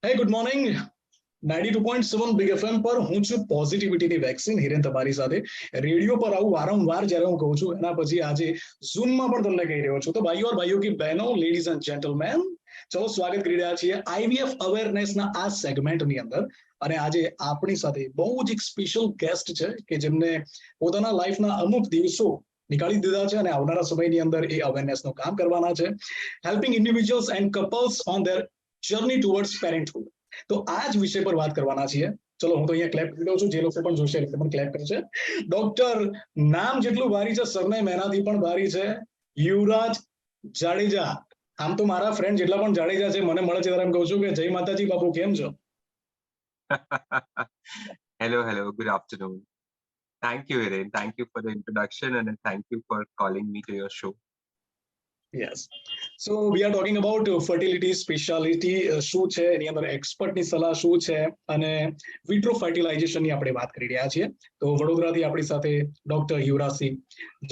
હે good morning 92.7 big FM પર હું છું પોઝિટિવિટીની વેક્સિન હિરેન તમારી સાથે રેડિયો પર આવું વારંવાર જ્યારે હું કહું છું એના પછી આજે ઝૂમમાં પણ તમને કહી રહ્યો છું તો ભાઈઓ और भाइयों की बहनों लेडीज एंड जेंटलमैन ચલો સ્વાગત કરી રહ્યા છીએ આઈવીએફ અવેરનેસના આ સેગમેન્ટની અંદર અને આજે આપણી સાથે બહુ જ એક સ્પેશિયલ ગેસ્ટ છે કે જેમને પોતાના લાઈફના અમુક દિવસો નિકાળી દીધા છે અને આવનારા સમયની અંદર એ અવેરનેસનું કામ કરવાના છે helping individuals and couples on their journey towards parenthood તો આ જ વિષય પર વાત કરવાના છીએ ચલો હું તો અહીંયા ક્લેપ કરી દઉં છું જે લોકો પણ જોશે એ પણ ક્લેપ કરશે ડોક્ટર નામ જેટલું ભારી છે સરનેમ એનાથી પણ ભારી છે યુવરાજ જાડેજા આમ તો મારા ફ્રેન્ડ જેટલા પણ જાડેજા છે મને મળે છે ત્યારે એમ કહું છું કે જય માતાજી બાપુ કેમ છો Hello, good afternoon. Thank you, Hiren. Thank you for the introduction and thank you for calling me to your show. Yes. So we are talking about fertility speciality શું છે એની અંદર એક્સપર્ટની સલાહ શું છે અને વિટ્રો ફર્ટિલાઇઝેશનની આપણે વાત કરી રહ્યા છીએ તો વડોદરાથી આપણી સાથે ડોક્ટર યુવરાજસિંહ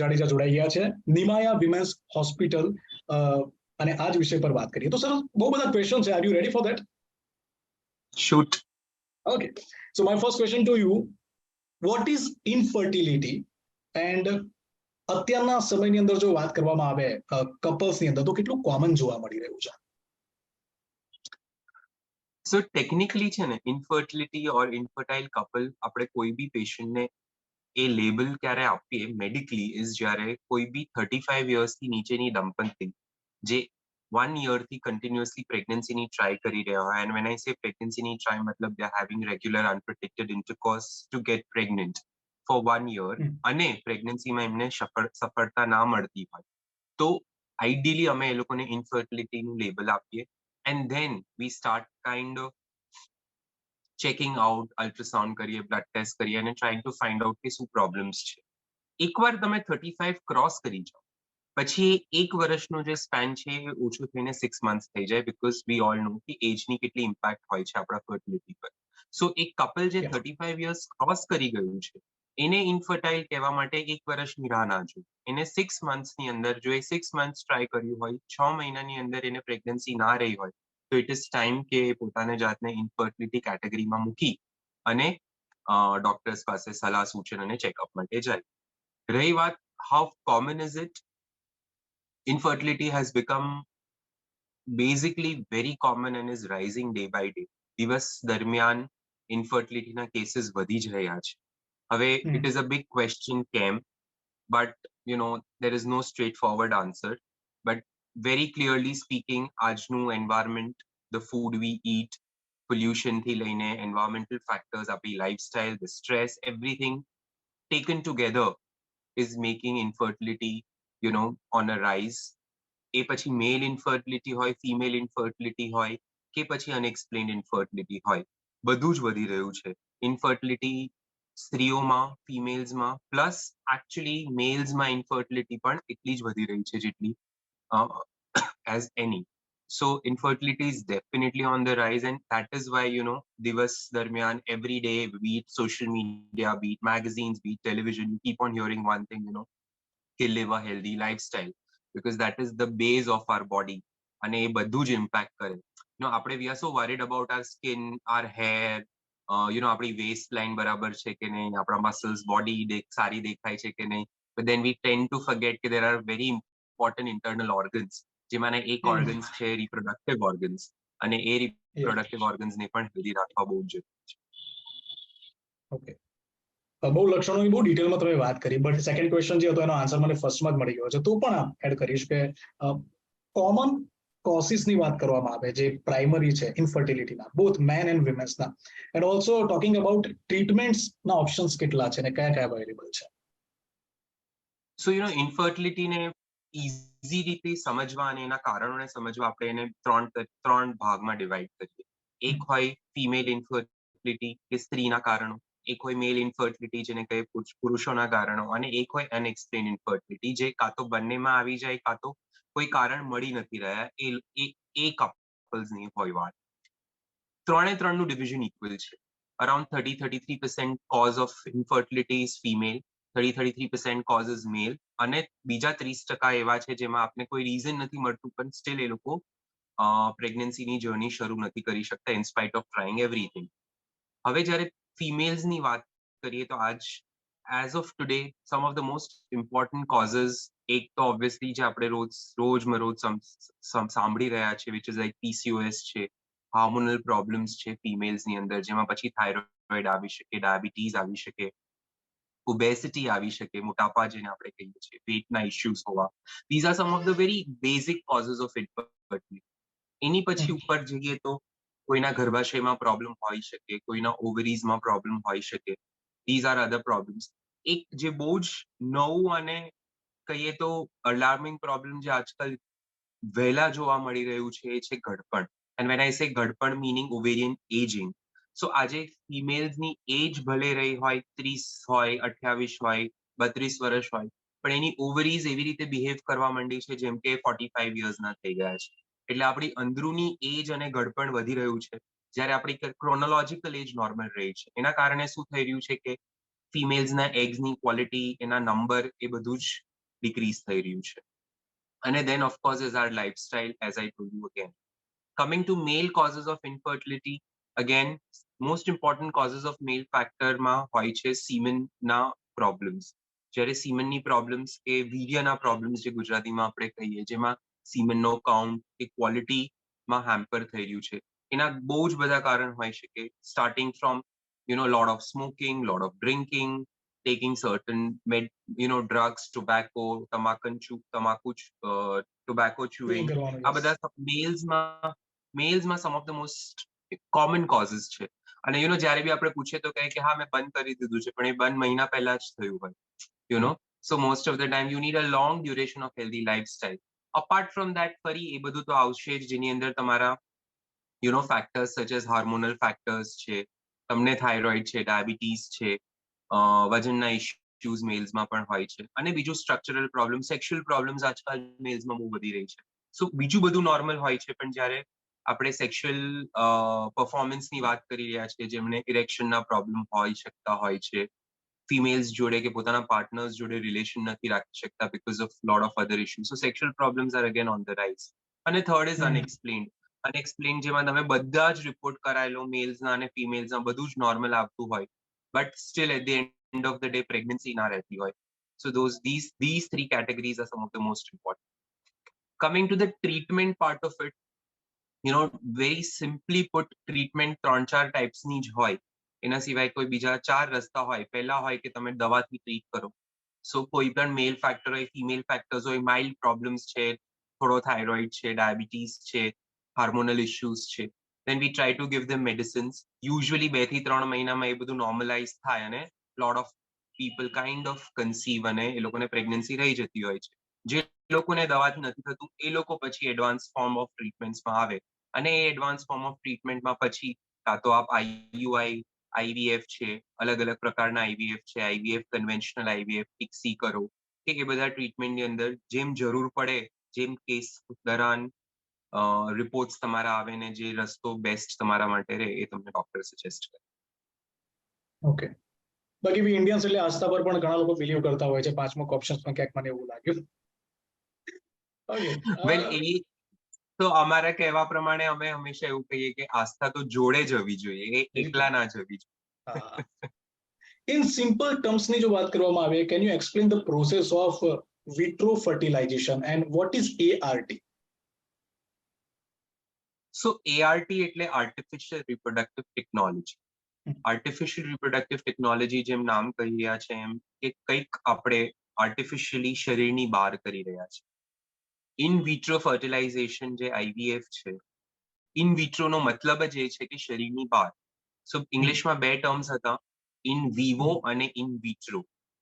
જાડેજા જોડાઈ ગયા છે નિમાયા વિમેન્સ હોસ્પિટલ અને આ જ વિષય પર વાત કરીએ તો સર બહુ બધા ક્વેશ્ચન છે are you ready for that Shoot. Okay. So my first question to you, what is infertility and અત્યારના સમયની અંદર જો વાત કરવામાં આવે કપલ્સની અંદર તો કેટલું કોમન જોવા મળી રહ્યું છે So technically છે ને infertility or infertile couple આપણે કોઈ બી પેશન્ટને એ લેબલ ક્યારે આપીએ મેડિકલી ઇઝ જ્યારે કોઈ બી 35 યર્સથી નીચેની દંપતી જે 1 yearથી કન્ટિન્યુઅસલી પ્રેગ્નન્સીની ટ્રાય કરી રહ્યા હોય એન્ડ વેન આઈ સે પ્રેગ્નન્સીની ટ્રાય મતલબ they are having regular unprotected intercourse to get pregnant for 1 year અને પ્રેગ્નન્સીમાં એમને સફળતા ના મળતી હોય તો આઈડિયલી અમે એ લોકોને ઇનફર્ટિલિટીનું લેબલ આપીએ and then we start kind of checking out ultrasound કરીએ બ્લડ ટેસ્ટ કરીએ અને ટ્રાઇંગ ટુ ફાઇન્ડ આઉટ કે શું પ્રોબ્લેમ્સ છે એકવાર તમે 35 ક્રોસ કરી જાઓ પછી એક વર્ષનો જે સ્પેન છે એ ઓછું થઈને 6 months થઈ જાય બીકોઝ વી ઓલ નો કે એજની કેટલી ઇમ્પેક્ટ હોય છે આપણા ફર્ટિલિટી પર સો એક કપલ જે 35 યર્સ ક્રોસ કરી ગયું છે એને ઇનફર્ટાઇલ કહેવા માટે એક વર્ષની રાહ ના જોઈએ એને 6 monthsની અંદર જો એ 6 months ટ્રાય કર્યું હોય 6 મહિનાની અંદર એને પ્રેગ્નન્સી ના રહી હોય તો ઇટ ઇઝ ટાઈમ કે પોતાને જાતને ઇનફર્ટિલિટી કેટેગરીમાં મૂકી અને ડોક્ટર્સ પાસે સલાહ સૂચન અને ચેકઅપ માટે જાય રહી વાત how common is it infertility has become basically very common and is rising day by day. દિવસ દરમિયાન ઇન્ફર્ટિલિટીના કેસીસ વધી જ રહ્યા છે હવે it is a big question કેમ but you know there is no straightforward answer but very clearly speaking આજનું environment the food we eat pollution થી લઈને environmental factors આપણી lifestyle the stress everything taken together is making infertility you know on a rise એ પછી મેલ infertility હોય female infertility હોય કે પછી અનએક્સપ્લેન્ડ infertility હોય બધું જ વધી રહ્યું છે ઇન્ફર્ટિલિટી સ્ત્રીઓમાં ફિમેલ્સમાં પ્લસ એકચ્યુઅલી મેલ્સમાં ઇન્ફર્ટિલિટી પણ એટલી જ વધી રહી છે જેટલી as any so infertility is definitely on the rise and that is why you know દિવસ દરમિયાન every day be it social media be it magazines be it television you keep on hearing one thing you know to live a healthy lifestyle because that is the base of our body અને એ બધું જ impact કરે નો આપણે we are so worried about our skin our hair you know આપણી waste line બરાબર છે કે નહીં આપણા મસલ્સ બોડી સારી દેખાય છે કે નહીં but then we tend to forget કે there are very important internal organs જેમાંના એક ઓર્ગન્સ છે રિપ્રોડક્ટિવ ઓર્ગન્સ અને એ રિપ્રોડક્ટિવ ઓર્ગન્સ ને પણ હેલ્ધી રાખવા બહુ જરૂરી છે ઓકે બહુ લક્ષણોની બહુ ડિટેલમાં તમે વાત કરી બટ સેકન્ડ ક્વેશ્ચન જે હતો એનો આન્સર મને ફર્સ્ટમાં જ મળી ગયો છે તો પણ એડ કરીશ કે કોમન કોઝિસની વાત કરવામાં આવે જે પ્રાઇમરી છે ઇન્ફર્ટિલિટીના બોથ મેન એન્ડ વિમેન્સના એન્ડ ઓલ્સો ટોકિંગ અબાઉટ ટ્રીટમેન્ટ્સના ઓપ્શન્સ કેટલા છે અને કયા કયા અવેલેબલ છે સો યુ નો ઇન્ફર્ટિલિટીને ઇઝી રીતે સમજવા અને એના કારણોને સમજવા આપણે એને ત્રણ ભાગમાં ડિવાઈડ કરીએ એક હોય ફિમેલ ઇન્ફર્ટિલિટી કે સ્ત્રીના કારણો એક હોય મેલ ઇન્ફર્ટિલિટી જેને કહે પુરુષોના કારણો અને એક હોય અનએક્સપ્લેન્ડ ઇન્ફર્ટિલિટી જે કાં તો બંનેમાં આવી જાય કાં તો કોઈ કારણ મળી નથી રહ્યા એ કપલ્સની હોય વાત ત્રણે ત્રણનું ડિવિઝન ઇક્વલ છે around 33% cause of infertility is female 33% cause is male અને બીજા 30% એવા છે જેમાં આપને કોઈ રીઝન નથી મળતું પણ સ્ટીલ એ લોકો પ્રેગ્નન્સીની જર્ની શરૂ નથી કરી શકતા in spite of trying everything. હવે જ્યારે ફિમેલ્સની વાત કરીએ તો as of today some of the most important causes, એક તો ઓબ્વિયસલી જે આપણે રોજમરોજ સાંભળી રહ્યા છે, વિચ ઇઝ લાઈક PCOS છે, હાર્મોનલ પ્રોબ્લેમ્સ છે ફિમેલ્સની અંદર, જેમાં પછી થાઇરોઇડ આવી શકે, ડાયાબિટીસ આવી શકે, ઓબેસિટી આવી શકે, મોટાપા જેને આપણે કહીએ છીએ, વેટના ઇશ્યુઝ હોવા. These are some of the very basic causes of infertility. એની પછી ઉપર જઈએ તો કોઈના ગર્ભાશયમાં પ્રોબ્લેમ હોઈ શકે, કોઈના ઓવરીઝમાં પ્રોબ્લેમ હોઈ શકે. These are other problems. એક જે બહુ જ નવું અને કહીએ તો અલાર્મિંગ પ્રોબ્લેમ જે આજકાલ વહેલા જોવા મળી રહ્યું છે એ છે ઘડપણ. એન્ડ વેન આઈ સે ઘડપણ મીનિંગ ઓવેરિયન એજિંગ. સો આજે ફિમેલ્સની એજ ભલે રહી હોય 30 હોય, 28 હોય, 32 વર્ષ હોય, પણ એની ઓવરીઝ એવી રીતે બિહેવ કરવા માંડી છે જેમ કે 45 યર્સના થઈ ગયા છે. એટલે આપણી અંદરૂની એજ અને ઘડપણ વધી રહ્યું છે, જ્યારે આપણી ક્રોનોલોજીકલ એજ નોર્મલ રહી છે. એના કારણે શું થઈ રહ્યું છે કે ફિમેલ્સના એગ્સની ક્વોલિટી, એના નંબર, એ બધું જ ડિક્રીઝ થઈ રહ્યું છે. અને then of course is our lifestyle, as I told you again. Coming to male causes of infertility, again, most important causes of male factor માં હોય છે semen-ના problems. જ્યારે semen-ની problems કે વીર્યના problems જે ગુજરાતીમાં આપણે કહીએ, જેમાં semen-નો count કે ક્વોલિટીમાં hamper થઈ રહ્યું છે. એના બહુ જ બધા કારણ હોઈ શકે, starting from lot of smoking, lot of drinking, taking certain drugs, tobacco, tobacco chewing. આ બધા મેલ્સમાં some of the most common causes છે. અને જ્યારે બી આપણે પૂછીએ તો કહે કે હા મેં બંધ કરી દીધું છે, પણ એ બંધ મહિના પહેલા જ થયું હોય. સો most of the time you need a long duration of healthy lifestyle. Apart from that ફરી એ બધું તો આવશે જ, જેની અંદર તમારા ફેક્ટર્સ સચ એઝ હાર્મોનલ ફેક્ટર્સ છે, તમને થાઇરોઇડ છે, ડાયાબિટીસ છે, વજનના ઇશ્યુઝ મેલ્સમાં પણ હોય છે. અને બીજું સ્ટ્રક્ચરલ પ્રોબ્લેમ, સેક્સ્યુઅલ પ્રોબ્લેમ્સ આજકાલ મેલ્સમાં બહુ વધી રહી છે. સો બીજું બધું નોર્મલ હોય છે, પણ જ્યારે આપણે સેક્સ્યુઅલ પરફોર્મન્સની વાત કરી રહ્યા છીએ, જેમને ઇરેક્શનના પ્રોબ્લેમ હોઈ શકતા હોય છે, ફિમેલ્સ જોડે કે પોતાના પાર્ટનર્સ જોડે રિલેશન નથી રાખી શકતા because of lot of other issues. So sexual problems R again on the rise. અને થર્ડ ઇઝ અનએક્સપ્લેન્ડ, જેમાં તમે બધા જ રિપોર્ટ કરાયેલો મેલ્સના અને ફિમેલ્સના બધું જ નોર્મલ આવતું હોય, but still at the end of the day pregnancy ના રહેતી હોય. So these three categories are some of the most important. Coming to the treatment part of it, very simply put, treatment 3-4 ટાઈપ્સની જ હોય. એના સિવાય કોઈ બીજા 4 રસ્તા હોય. પહેલા હોય કે તમે દવાથી ટ્રીટ કરો. સો કોઈ પણ મેલ ફેક્ટર હોય, ફિમેલ ફેક્ટર્સ હોય, માઇલ્ડ પ્રોબ્લેમ્સ છે, થોડો થાઇરોઇડ છે, ડાયાબિટીસ છે, હાર્મોનલ ઇશ્યુઝ છે, then we try to give them medicines. Usually 2 થી 3 મહિનામાં એ બધું નોર્મલાઇઝ થાય અને lot of people kind of conceive અને એ લોકોને પ્રેગ્નન્સી રહી જતી હોય છે. જે લોકોને દવાથી નથી થતું એ લોકો પછી એડવાન્સ ફોર્મ ઓફ ટ્રીટમેન્ટ્સમાં આવે, અને એ એડવાન્સ ફોર્મ ઓફ ટ્રીટમેન્ટમાં પછી કાં તો આપ IUI, IVF છે, અલગ અલગ પ્રકારના IVF છે, IVF કન્વેન્શનલ IVF, પિક્સી કરો, કે એ બધા ટ્રીટમેન્ટની અંદર જેમ જરૂર પડે, જેમ કેસ દરમિયાન રિપોર્ટ્સ તમારા આવે ને જે રસ્તો બેસ્ટ તમારા માટે રહે એ તમને ડોક્ટર સજેસ્ટ કરે. ઓકે. બાકી બી ઇન્ડિયન્સ એટલે આસ્થા પર પણ ઘણા લોકો બિલીવ કરતા હોય છે. 5મો ઓપ્શન્સમાં ક્યાંક મને એવું લાગ્યું. ઓકે. વેલ એ તો અમારા કહેવા પ્રમાણે અમે હંમેશા એવું કહીએ કે આસ્થા તો જોડે જવી જોઈએ, એ એકલા ના જવી જોઈએ. ઇન સિમ્પલ ટર્મ્સની જો વાત કરવામાં આવે, can you explain the process of vitro fertilisation and what is ART? So ART એટલે artificial reproductive technology. Artificial reproductive technology જેમ નામ કહી રહ્યા છે એમ કે કંઈક આપણે આર્ટિફિશિયલી શરીરની બહાર કરી રહ્યા છે. ઇન વિટ્રો ફર્ટિલાઇઝેશન જે IVF છે, ઇન વિટ્રોનો મતલબ જ એ છે કે શરીરની બહાર. સો ઇંગ્લિશમાં 2 ટર્મ્સ હતા, ઇન વિવો અને in vitro.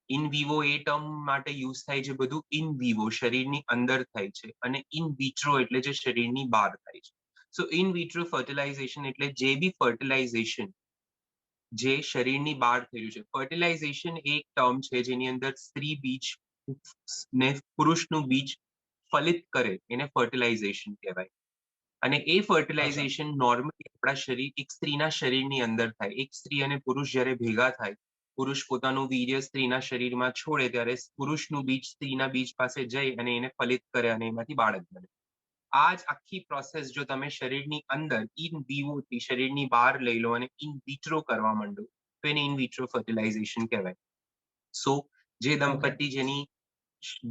In Vivo A term માટે યુઝ થાય છે બધું ઇન વિવો શરીરની અંદર થાય છે, અને ઇન વિટ્રો એટલે જે શરીરની બહાર થાય છે. સો ઇન વિટ્રો ફર્ટિલાઇઝેશન એટલે જે બી ફર્ટિલાઇઝેશન જે શરીરની બહાર થયું છે. ફર્ટિલાઇઝેશન એક ટર્મ છે જેની અંદર સ્ત્રી બીજ ને પુરુષનું બીજ ફલિત કરે, એને ફર્ટિલાઇઝેશન કહેવાય. અને એ ફર્ટિલાઇઝેશન નોર્મલી આપણા શરીર, એક સ્ત્રીના શરીરની અંદર થાય. એક સ્ત્રી અને પુરુષ જ્યારે ભેગા થાય, પુરુષ પોતાનું વીર્ય સ્ત્રીના શરીરમાં છોડે ત્યારે પુરુષનું બીજ સ્ત્રીના બીજ પાસે જઈ અને એને ફલિત કરે અને એમાંથી બાળક બને. આ જ આખી પ્રોસેસ જો તમે શરીરની અંદર ઇન વિવોથી શરીરની બહાર લઈ લો અને ઇન વિટ્રો કરવા માંડો તો એને ઇન વિટ્રો ફર્ટિલાઇઝેશન કહેવાય. સો જે ઓકે દંપતી જેની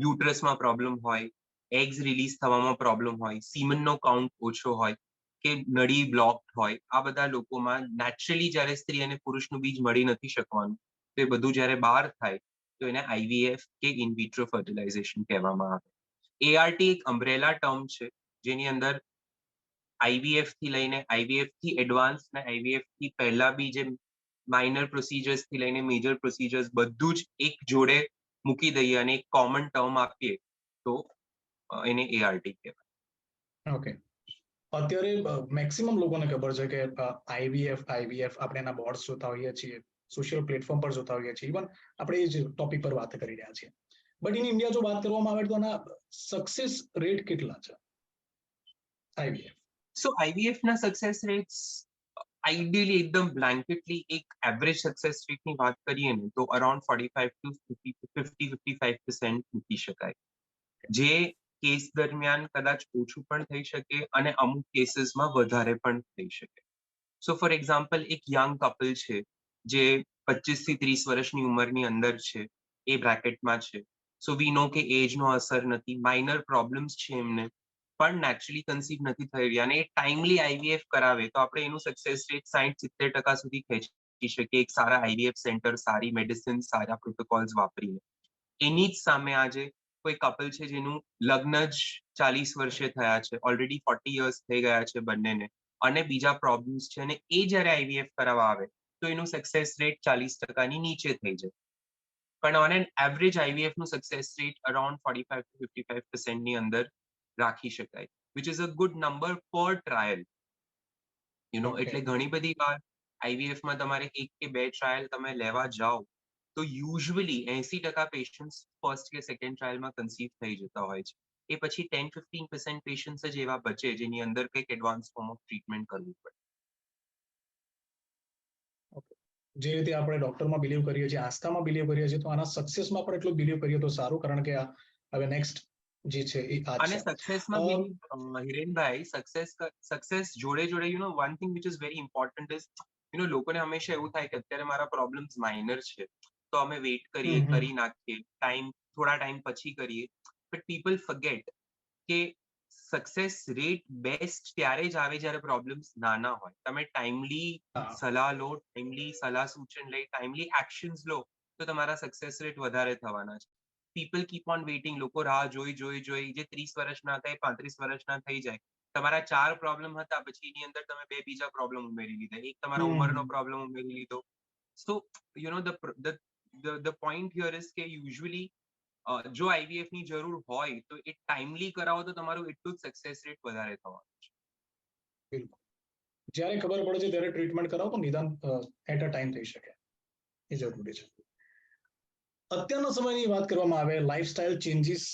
યુટ્રસમાં પ્રોબ્લેમ હોય, એગ્સ રિલીઝ થવામાં પ્રોબ્લેમ હોય, સીમનનો કાઉન્ટ ઓછો હોય કે નળી બ્લોક્ડ હોય, આ બધા લોકોમાં નેચરલી જ્યારે સ્ત્રી અને પુરુષનું બીજ મળી નથી શકવાનું, તો એ બધું જ્યારે બહાર થાય તો એને આઈવીએફ કે ઇન વિટ્રો ફર્ટિલાઇઝેશન કહેવામાં આવે. એઆરટી એક અમ્બ્રેલા ટર્મ છે જેની અંદર આઈવીએફ થી લઈને આઈવીએફ થી એડવાન્સ અને આઈવીએફ થી પહેલા બી જે માઇનર પ્રોસિજર્સ થી લઈને મેજર પ્રોસિજર્સ બધું જ એક જોડે મૂકી દઈએ અને એક કોમન ટર્મ આપીએ તો એને એઆરટી કહેવાય. ઓકે અત્યારે મેક્સિમમ લોકોને ખબર છે કે આઈવીએફ આપણે એના બોર્ડ્સ જોતા હોઈએ છીએ, સોશિયલ પ્લેટફોર્મ પર જોતા હોઈએ છીએ, ઇવન આપણે એ જ ટોપિક પર વાત કરી રહ્યા છીએ. બટ ઇન ઇન્ડિયા જો વાત કરવામાં આવે તો આના સક્સેસ રેટ કેટલા છે આઈવીએફ? સો આઈવીએફ ના સક્સેસ રેટ્સ આઈડિયલી એકદમ બ્લેન્કેટલી એક એવરેજ સક્સેસ રેટની વાત કરીએ ને તો અરાઉન્ડ 45 to 50-55% મૂકી શકાય. જે કેસ દરમિયાન કદાચ ઓછું પણ થઈ શકે અને અમુક કેસીસમાં વધારે પણ થઈ શકે. સો ફોર એક્ઝામ્પલ એક યંગ કપલ છે જે 25 થી 30 વર્ષની ઉંમરની અંદર છે, એ બ્રેકેટમાં છે. સો વી નો કે એજનો અસર નથી, માઇનર પ્રોબ્લેમ્સ છે એમને, પણ નેચરલી કન્સીવ નથી થઈ રહ્યા અને એ ટાઈમલી આઈવીએફ કરાવે તો આપણે એનું સક્સેસ રેટ 60-70% સુધી ખેંચી શકીએ એક સારા આઈવીએફ સેન્ટર, સારી મેડિસિન, સારા પ્રોટોકોલ્સ વાપરીને. એની જ સામે આજે કોઈ કપલ છે જેનું લગ્ન જ 40 વર્ષે થયા છે, ઓલરેડી 40 યર્સ થઈ ગયા છે બંનેને, અને બીજા પ્રોબ્લેમ્સ છે અને એ જ્યારે આઈવીએફ કરાવવા આવે તો એનું સક્સેસ રેટ 40% નીચે થઈ જાય. પણ ઓન એન એવરેજ આઈવીએફ નું સક્સેસ રેટ અરાઉન્ડ 45 to 55% ની અંદર રાખી શકાય, which is a good number પર ટ્રાયલ. એટલે ઘણી બધી વાર આઈવીએફ માં તમારે એક કે બે ટ્રાયલ તમે લેવા જાઓ તો યુઝ્યુઅલી 80% પેશન્ટ્સ ફર્સ્ટ કે સેકન્ડ ટ્રાયલમાં કન્સીવ થઈ જતા હોય છે. એ પછી 10-15% પેશન્ટ્સ જ એવા બચે જેની અંદર કંઈક એડવાન્સ ફોર્મ ઓફ ટ્રીટમેન્ટ કરવું પડે. જે રીતે આપણે ડોક્ટરમાં બિલીવ કરીએ છીએ, આસ્થામાં બિલીવ કરીએ છીએ, તો આના સક્સેસમાં પણ એટલું બિલીવ કરીએ તો સારું, કારણ કે હવે નેક્સ્ટ જે છે એ આ અને છે. સક્સેસમાં હિરેનભાઈ સક્સેસ જોડે જોડે one thing which is very important is લોકોને હંમેશા એવું થાય કે અત્યારે મારા પ્રોબ્લેમ્સ માઇનર છે તો અમે વેઇટ કરીએ, કરી નાખીએ, થોડા ટાઈમ પછી કરીએ, બટ પીપલ ફર્ગેટ કે સક્સેસ રેટ બેસ્ટ ત્યારે જ આવે જ્યારે પ્રોબ્લેમ્સ નાના હોય. તમે ટાઈમલી સલાહ લો, ટાઈમલી સલાહ સૂચન લઈ, ટાઈમલી એક્શન્સ લો તો તમારા સક્સેસ રેટ વધારે થવાના છે. પીપલ કીપ ઓન વેઇટિંગ, લોકો રાહ જોઈ જે 30 વર્ષના થાય 35 વર્ષના થઈ જાય. તમારા 4 પ્રોબ્લેમ હતા પછી એની અંદર તમે 2 બીજા પ્રોબ્લેમ ઉમેરી લીધા, એક તમારા ઉંમરનો પ્રોબ્લેમ ઉમેરી લીધો. સો ધ પોઈન્ટ હિયર ઇઝ કે યુઝ્યુઅલી જો આઈવીએફ ની જરૂર હોય તો એ ટાઈમલી કરાવો તો તમારું એટલું જ સક્સેસ રેટ વધારે થવાનું છે. બિલકુલ. જ્યારે ખબર પડે છે ત્યારે ટ્રીટમેન્ટ કરાવો તો નિદાન એટ અ ટાઈમ થઈ શકે, એ જરૂરી છે. અત્યારના સમયની વાત કરવામાં આવે, લાઇફસ્ટાઇલ ચેન્જીસ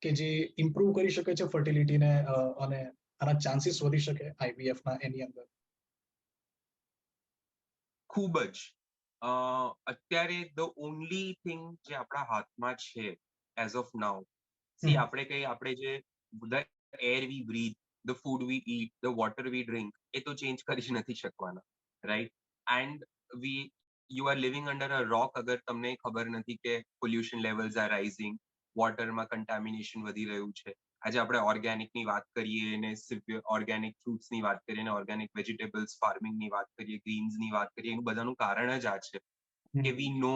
કે જે ઇમ્પ્રૂવ કરી શકે છે ફર્ટિલિટીને અને આના ચાન્સીસ વધી શકે આઈવીએફ ના એની અંદર. ખૂબ જ અત્યારે ધ ઓનલી થિંગ જે આપણા હાથમાં છે એઝ ઓફ નાઉ, આપણે જે the air we breathe, the food we eat, the water we drink, એ તો ચેન્જ કરી નથી શકવાના, right? And you are living under a rock અગર તમને ખબર નથી કે પોલ્યુશન લેવલ્સ આર રાઇઝિંગ, વોટરમાં કન્ટામિનેશન વધી રહ્યું છે. આજે આપણે ઓર્ગેનિકની વાત કરીએ અને ઓર્ગેનિક ફ્રૂટ્સની વાત કરીએ અને ઓર્ગેનિક વેજીટેબલ્સ ફાર્મિંગની વાત કરીએ, ગ્રીન્સની વાત કરીએ, એનું બધાનું કારણ જ આ છે કે વી નો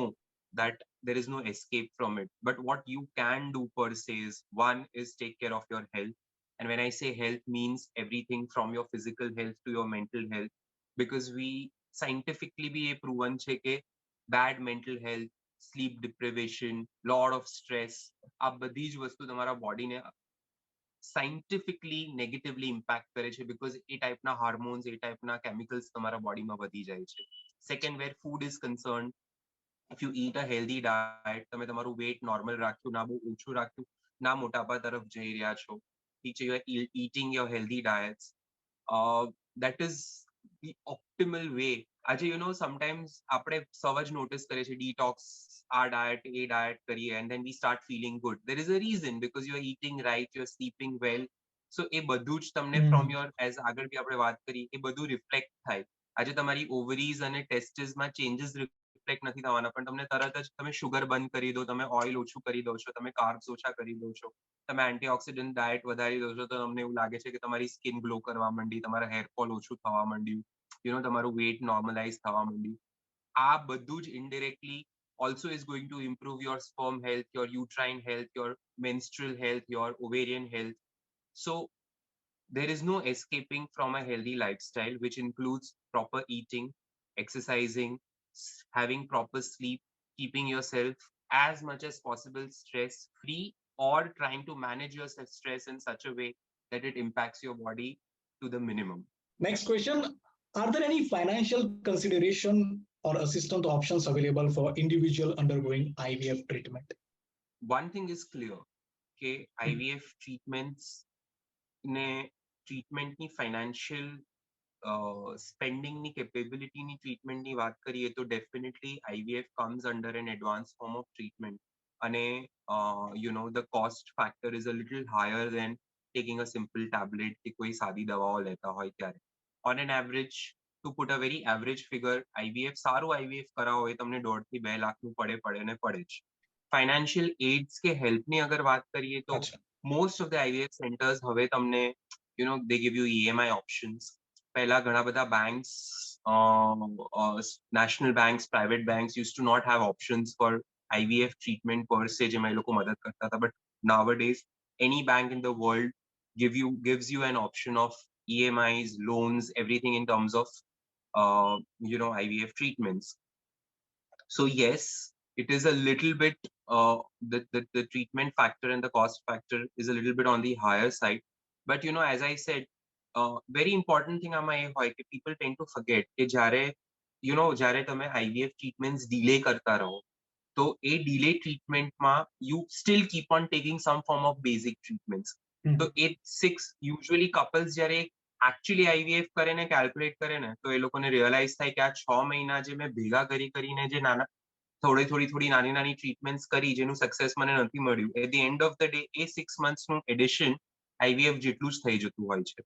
that there is no escape from it. But what you can do per se is, one is take care of your health. And when I say health, means everything from your physical health to your mental health. Because we scientifically be proven છે કે bad mental health, sleep deprivation, lot of stress, આ બધી જ વસ્તુ તમારા બોડીને scientifically negatively impact કરે છે, બીકોઝ એ ટાઈપના હાર્મોન્સ, એ ટાઈપના કેમિકલ્સ તમારા બોડીમાં વધી જાય છે. Second, where food is concern, if you eat a healthy diet, તમે તમારું વેટ નોર્મલ રાખ્યું, ના બહુ ઓછું રાખ્યું, ના મોટાપા તરફ જઈ રહ્યા છો, ઠીક છે, you are eating your healthy diets, that is the optimal way. આજે સમટાઈમ્સ આપણે સૌ જ નોટિસ કરીએ છીએ ડીટોક્સ, આ ડાયટ એ ડાયટ કરીએ, and then we start feeling good. There is a reason, because you are eating right, you are sleeping well, સો એ બધું જ તમને ફ્રોમ યોર એઝ આગળ બી આપણે વાત કરી એ બધું રિફ્લેક્ટ થાય. આજે તમારી ઓવરીઝ અને ટેસ્ટિસમાં ચેન્જીસ રિફ્લેક્ટ નથી થવાના, પણ તમને તરત જ તમે શુગર બંધ કરી દો, તમે ઓઇલ ઓછું કરી દો છો, તમે કાર્બ્સ ઓછા કરી દો છો, તમે એન્ટીઓક્સિડન્ટ ડાયટ વધારી દો છો, તો તમને એવું લાગે છે કે તમારી સ્કિન ગ્લો કરવા માંડી, તમારા હેરફોલ ઓછું થવા માંડ્યું, તમારું વેટ નોર્મલાઇઝ થવા માંડ્યું. આ બધું જ indirectly also is going to improve your sperm health, your uterine health, your menstrual health, your ovarian health. So there is no escaping from a healthy lifestyle, which includes proper eating, exercising, having proper sleep, keeping yourself as much as possible stress free, or trying to manage your stress in such a way that it impacts your body to the minimum. Next question. Are there any financial consideration or assistance options available for individual undergoing IVF treatment? One thing is clear, કે IVF treatments ને ટ્રીટમેન્ટની financial સ્પેન્ડિંગની કેપેબિલિટીની ટ્રીટમેન્ટની વાત કરીએ તો definitely IVF comes under an advanced form of treatment, અને the cost factor is a little higher than taking a simple tablet કે કોઈ સાદી દવાઓ લેતા હોય ત્યારે. On an average, to put a very average figure, IVF સારું IVF કરાવો એ તમને 1.5 થી 2 લાખનું પડે જ. ફાઇનાન્શિયલ એડ્સ કે હેલ્પની અગર વાત કરીએ તો most of the IVF centers હવે તમને they give you EMI options. પહેલા ઘણા બધા banks, national banks, private banks used to not have options for IVF treatment per se, જેમાં એ લોકો મદદ કરતા હતા, but nowadays any bank in the world gives you an option of EMIs, loans, everything in terms of IVF treatments. So yes, it is a little bit the treatment factor and the cost factor is a little bit on the higher side, but as I said, very important thing આમાં એ હોય કે people tend to forget કે જ્યારે તમે IVF treatments delay કરતા રહો, તો એ delay treatmentમાં you still keep on taking some form of basic treatments. તો 8-6 usually couples જ્યારે actually IVF કરે ને calculate કરે ને, તો એ લોકોને realize થાય કે આ 6 મહિના જે મેં ભેગા કરીને જે થોડી નાની ટ્રીટમેન્ટ્સ કરી જેનું સક્સેસ મને નથી મળ્યું, at the end of the day એ 6 monthsનું એડિશન IVF જેટલું જ થઈ જતું હોય છે.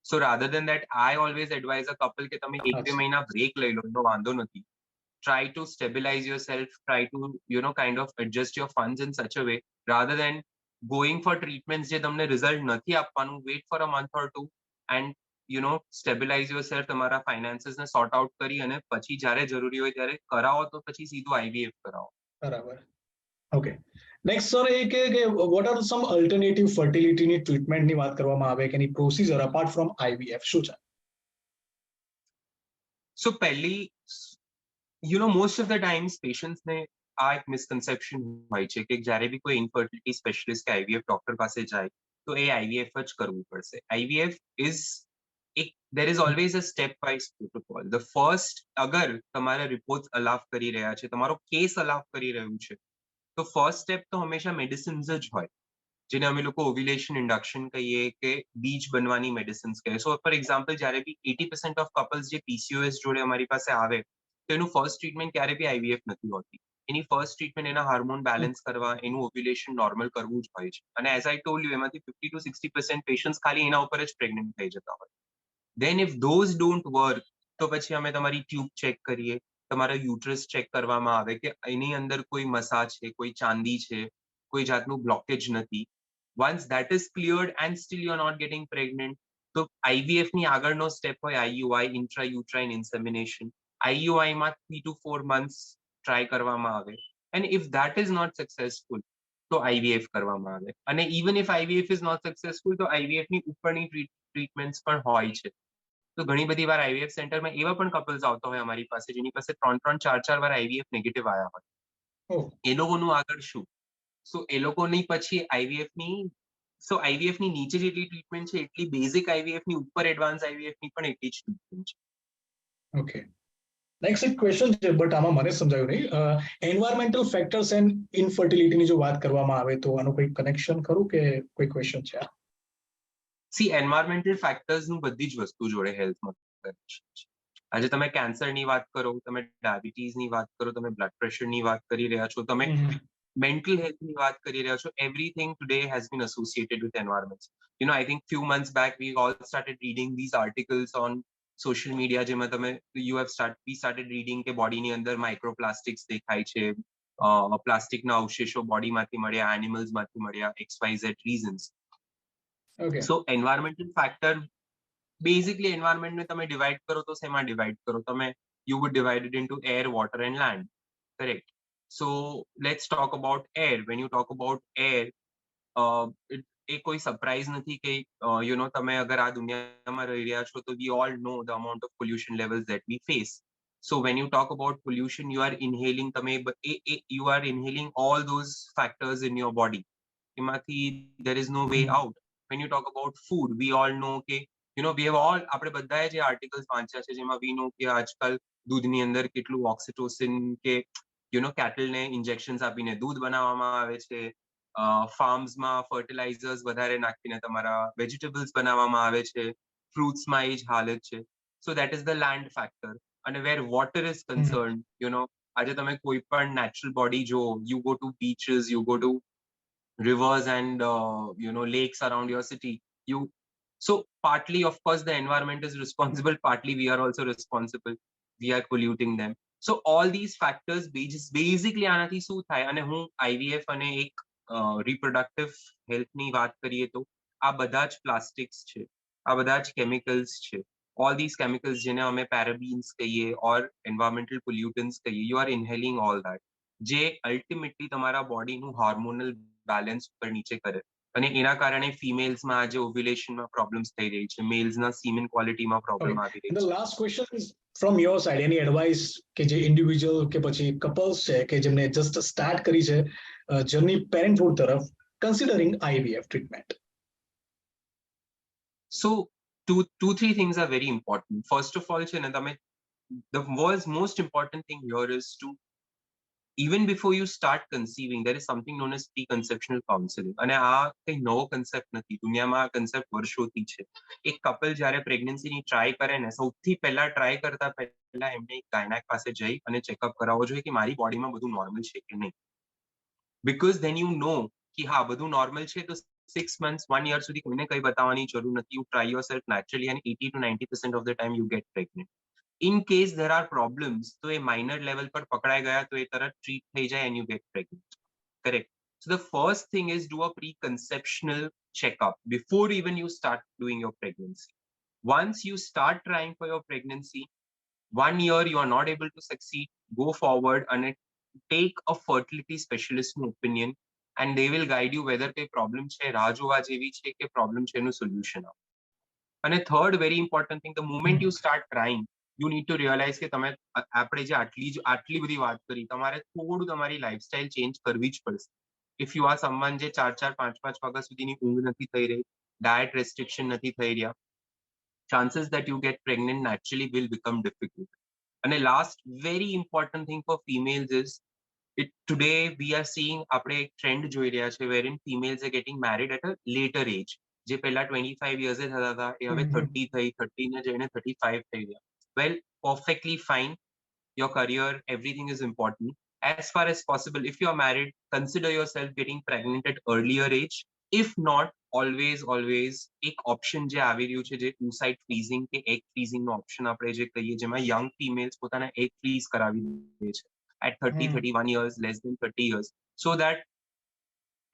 So rather than that I always advise a couple કે તમે 1-2 મહિના બ્રેક લઈ લો, એનો વાંધો નથી. Try to stabilize yourself, try to kind of adjust your funds in such a way, rather than going for treatments જે તમને રિઝલ્ટ નથી આપવાનું. Wait for a month or two and stabilize yourself, તમારા finances ને sort out કરી અને પછી જ્યારે જરૂરી હોય ત્યારે કરાવો, તો પછી સીધું IVF કરાવો. બરાબર. ઓકે. નેક્સ્ટ સર એ કે what are some alternative fertility ની ટ્રીટમેન્ટ ની વાત કરવામાં આવે કે એની પ્રોસિજર apart from IVF શું છે? So પહેલી, most of the times patients ને આ એક મિસકન્સેપ્શન હોય છે કે જ્યારે બી કોઈ ઇન્ફર્ટિલિટી સ્પેશિયલિસ્ટ કે IVF ડોક્ટર પાસે જાય તો એ IVF જ કરવું પડશે. IVF is there is always a step-wise protocol. The first, અગર તમારા રિપોર્ટ્સ અલાવ કરી રહ્યા છે, તમારો કેસ અલાવ કરી રહ્યું છે, તો ફર્સ્ટ સ્ટેપ તો હંમેશા મેડિસિન્સ જ હોય, જેને અમે લોકો ઓવ્યુલેશન ઇન્ડક્શન કહીએ કે બીજ બનવાની મેડિસિન્સ કહીએ. સો ફોર એક્ઝામ્પલ જ્યારે બી 80% ઓફ કપલ્સ જે PCOS જોડે અમારી પાસે આવે, તો એનું ફર્સ્ટ ટ્રીટમેન્ટ ક્યારે બી IVF નથી હોતી. એની ફર્સ્ટ ટ્રીટમેન્ટ એના હાર્મોન બેલેન્સ કરવા, એનું ઓવ્યુલેશન નોર્મલ કરવું જ હોય છે. અને એઝ આઈ ટોલ્ડ યુ, એમાંથી 50 to 60% પેશન્ટ્સ ખાલી એના ઉપર જ પ્રેગ્નન્ટ થઈ જતા હોય. Then if those don't work, તો પછી અમે તમારી ટ્યુબ ચેક કરીએ, તમારા યુટ્રસ ચેક કરવામાં આવે કે એની અંદર કોઈ મસા છે, કોઈ ચાંદી છે, કોઈ જાતનું બ્લોકેજ નથી. Once that is cleared and still you are not getting pregnant, તો IVF ની આગળનો સ્ટેપ હોય IUI, intrauterine insemination. IUI માં 3 to 4 months ટ્રાય કરવામાં આવે, and if that is not successful, તો IVF કરવામાં આવે. અને even if IVF is not successful, તો IVF ની ઉપરની ટ્રીટમેન્ટ્સ પણ હોય છે. તો ઘણી બધી વાર IVF સેન્ટરમાં એવા પણ કપલ્સ આવતા હોય અમારી પાસે જેની પાસે 3-3, 4-4 વાર IVF નેગેટિવ આવ્યા હોય. એ લોકોનું આગળ શું? સો એ લોકોની પછી IVF ની નીચે જેટલી ટ્રીટમેન્ટ છે એટલી બેઝિક IVF ની ઉપર એડવાન્સ IVF ની પણ એટલી જ ટ્રીટમેન્ટ છે. ઓકે. નેક્સ્ટ એક ક્વેશ્ચન છે, બટ આમાં મને સમજાયું નહીં. એન્વાયરમેન્ટલ ફેક્ટર્સ એન્ડ ઇનફર્ટિલિટીની જો વાત કરવામાં આવે તો આનું કોઈ કનેક્શન ખરું કે કોઈ ક્વેશ્ચન છે? સી, એન્વાયરમેન્ટલ ફેક્ટર્સનું બધી જ વસ્તુ જોડે હેલ્થમાં છે. આજે તમે કેન્સરની વાત કરો, તમે ડાયાબિટીસની વાત કરો, તમે બ્લડ પ્રેશરની વાત કરી રહ્યા છો, તમે mental health ની વાત કરી રહ્યા છો, everything today has been associated with environments. I think few months back we all started reading these articles on social media જેમાં તમે we started reading કે બોડીની અંદર માઇક્રોપ્લાસ્ટિક્સ દેખાય છે, પ્લાસ્ટિકના અવશેષો બોડીમાંથી મળ્યા, એનિમલ્સમાંથી મળ્યા, XYZ reasons. Okay. So environmental factor, basically environment ને તમે ડિવાઈડ કરો તો શેમાં ડિવાઈડ કરો તમે? You would divide it into air, water and land, correct? So let's talk about air. When you talk about air, એ કોઈ સરપ્રાઈઝ નથી કે તમે અગર આ દુનિયામાં રહી રહ્યા છો તો we all know the amount of pollution levels that we face. So when you talk about pollution, you are inhaling you are inhaling all those factors in your body. એમાંથી there is no way out. When you talk about food, we all know કે we have all, આપણે બધાએ જે articles વાંચ્યા છે જેમાં we know કે આજકાલ દૂધની અંદર કેટલું ઓક્સિટોસિન કે કેટલને ઇન્જેક્શન્સ આપીને દૂધ બનાવવામાં આવે છે, ફાર્મ્સમાં ફર્ટિલાઇઝર્સ વધારે નાખીને તમારા વેજીટેબલ્સ બનાવવામાં આવે છે, ફ્રૂટ્સમાં એ જ હાલત છે. So that is the land factor. અને વેર વોટર ઇઝ કન્સર્ન, આજે તમે કોઈ પણ નેચરલ બોડી જો, you go to beaches, you go to rivers and lakes around your city, so partly of course the environment is responsible, partly we are also responsible, we are polluting them. So all these factors basically આનાથી શું થાય, અને હું IVF અને એક reproductive health ની વાત કરીએ તો આ બધા જ પ્લાસ્ટિક્સ છે, આ બધા જ કેમિકલ્સ છે. all these chemicals જેને અમે parabens કહીએ or environmental pollutants કહીએ, you are inhaling all that, જે અલ્ટિમેટલી તમારા બોડીનું હોર્મોનલ બેલેન્સ ઉપર નીચે કરે. અને એના કારણે ફિમેલ્સમાં આજે ઓવ્યુલેશનમાં પ્રોબ્લેમ્સ થઈ રહી છે, મેલ્સના સીમેન ક્વોલિટીમાં પ્રોબ્લેમ આવી રહી છે. The last question is from your side, any advice કે જે ઇન્ડિવિજ્યુઅલ કે પછી કપલ્સ છે કે જેમને જસ્ટ સ્ટાર્ટ કરી છે જર્ની પેરેન્ટહુડ તરફ, considering IVF treatment? So two three things are very important. First of all, the most important thing here is to, even before you start conceiving, there is something known as preconceptional counseling. અને આ કઈ નવો concept નથી, દુનિયામાં આ concept વર્ષોથી છે. એક કપલ જ્યારે પ્રેગ્નન્સીની ટ્રાય કરે ને, સૌથી પહેલા ટ્રાય કરતા પહેલા એમને એક ગાયનેક પાસે જઈ અને ચેકઅપ કરાવવો જોઈએ કે મારી બોડીમાં બધું નોર્મલ છે કે નહીં. બીકોઝ then you know કે હા બધું નોર્મલ છે તો 6 months 1 year સુધી કોઈને કંઈ બતાવવાની જરૂર નથી. You try yourself naturally and 80 to 90% of the time you get pregnant. In case there are problems, तो ये minor level पर पकड़ा गया तो ये तरह treat થઈ જાય and you get pregnant. Correct. So the first thing is do a preconceptional checkup before even you start doing your pregnancy. Once you start trying for your pregnancy, 1 year you are not able to succeed, go forward and take a fertility specialist opinion and they will guide you whether કોઈ problem છે, રાહ જોવા જેવી છે કે problem છે એનું solution. અને third very important thing, the moment you start trying, you need to realize કે તમે આપણે જે આટલી બધી વાત કરી, તમારે થોડું તમારી લાઈફસ્ટાઈલ ચેન્જ કરવી જ પડશે. If you are someone જે 4-5 વાગ્યા સુધીની ઊંઘ નથી થઈ રહી, diet restriction નથી થઈ રહ્યા, chances that you get pregnant naturally will become difficult. And last very important thing for females is, today we are seeing આપણે એક trend જોઈ રહ્યા છે wherein females are getting married at a later age. જે પહેલા 25 years થતા હતા એ હવે 30 ને જઈને 35 થઈ ગયા. Well, perfectly fine. Your career, everything is important. As far as possible, if you are married, consider yourself getting pregnant at earlier age. If not, always એક ઓપ્શન જે આવી રહ્યું છે જે oocyte freezing કે egg freezing નો option આપણે જે કહીએ, જેમાં યંગ ફિમેલ્સ પોતાના egg freeze કરાવી દે છે at 30-31 years, less than 30 years, so that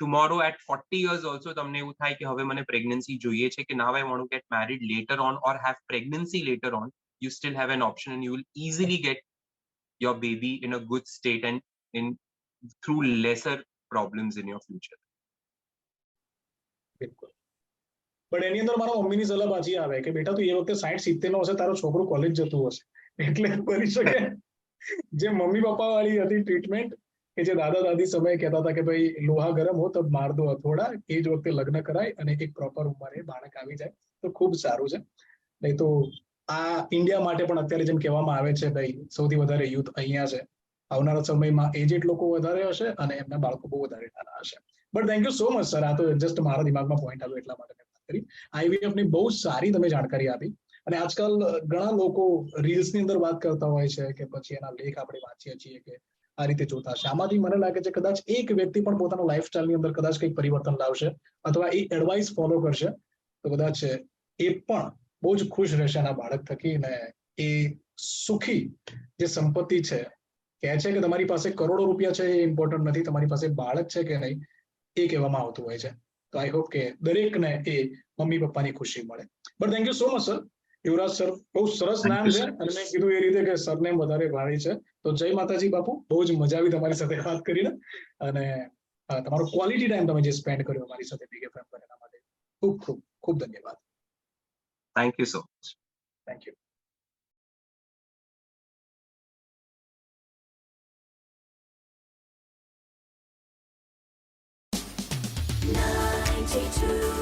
tomorrow at 40 years also તમને એવું થાય કે હવે મને પ્રેગ્નન્સી જોઈએ છે કે now I want to get married later on or have pregnancy later on, you still have an option and you will easily get your baby in a good state and through lesser problems in your future. બિલકુલ. પણ એની અંદર મારા મમ્મીની સલાહ પાછી આવે કે બેટા તું એ વખતે 60-70 નો હશે, તારો છોકરો કોલેજ જતું હશે એટલે કરી શકે. જે મમ્મી પપ્પા વાળી હતી ટ્રીટમેન્ટ કે જે દાદા દાદી સમયે કહેતા હતા કે ભાઈ લોહા ગરમ હો તો માર દો હથોડા, એ જ વખતે લગ્ન કરાય અને એક પ્રોપર ઉંમરે બાળક આવી જાય તો ખૂબ સારું છે. નહીં તો આ ઇન્ડિયા માટે પણ અત્યારે જેમ કહેવામાં આવે છે ભાઈ સૌથી વધારે યુથ અહીંયા છે, આવનારા સમયમાં એજેડ લોકો વધારે હશે અને એમના બાળકો બહુ વધારે નાના હશે. But thank you so much sir, આ તો જસ્ટ મારા દિમાગમાં પોઈન્ટ આવ્યો એટલા માટે મેં વાત કરી. IVF ની બહુ સારી તમે જાણકારી આપી. અને આજકાલ ઘણા લોકો રીલ્સની અંદર વાત કરતા હોય છે કે પછી એના લેખ આપણે વાંચીએ છીએ કે આ રીતે જોતા હશે. આમાંથી મને લાગે છે કદાચ એક વ્યક્તિ પણ પોતાના લાઈફસ્ટાઈલની અંદર કદાચ કંઈક પરિવર્તન લાવશે અથવા એ એડવાઇસ ફોલો કરશે તો કદાચ એ પણ બહુ જ ખુશ રહેશે એના બાળક થકી, ને એ સુખી જે સંપત્તિ છે, કહે છે કે તમારી પાસે કરોડો રૂપિયા છે એ ઇમ્પોર્ટન્ટ નથી, તમારી પાસે બાળક છે કે નહીં એ કહેવામાં આવતું હોય છે. તો આઈ હોપ કે દરેકને એ મમ્મી પપ્પાની ખુશી મળે. But thank you so much sir. Yuvraj sir, બહુ સરસ નામ છે અને મેં કીધું એ રીતે કે સરનેમ વધારે ભારી છે. તો જય માતાજી બાપુ, બહુ જ મજા આવી તમારી સાથે વાત કરીને, અને તમારો ક્વોલિટી ટાઈમ તમે જે સ્પેન્ડ કર્યો અમારી સાથે બિગ એફએમ પર, એના માટે ખૂબ ખૂબ ખૂબ ધન્યવાદ. Thank you so much. Thank you. Two.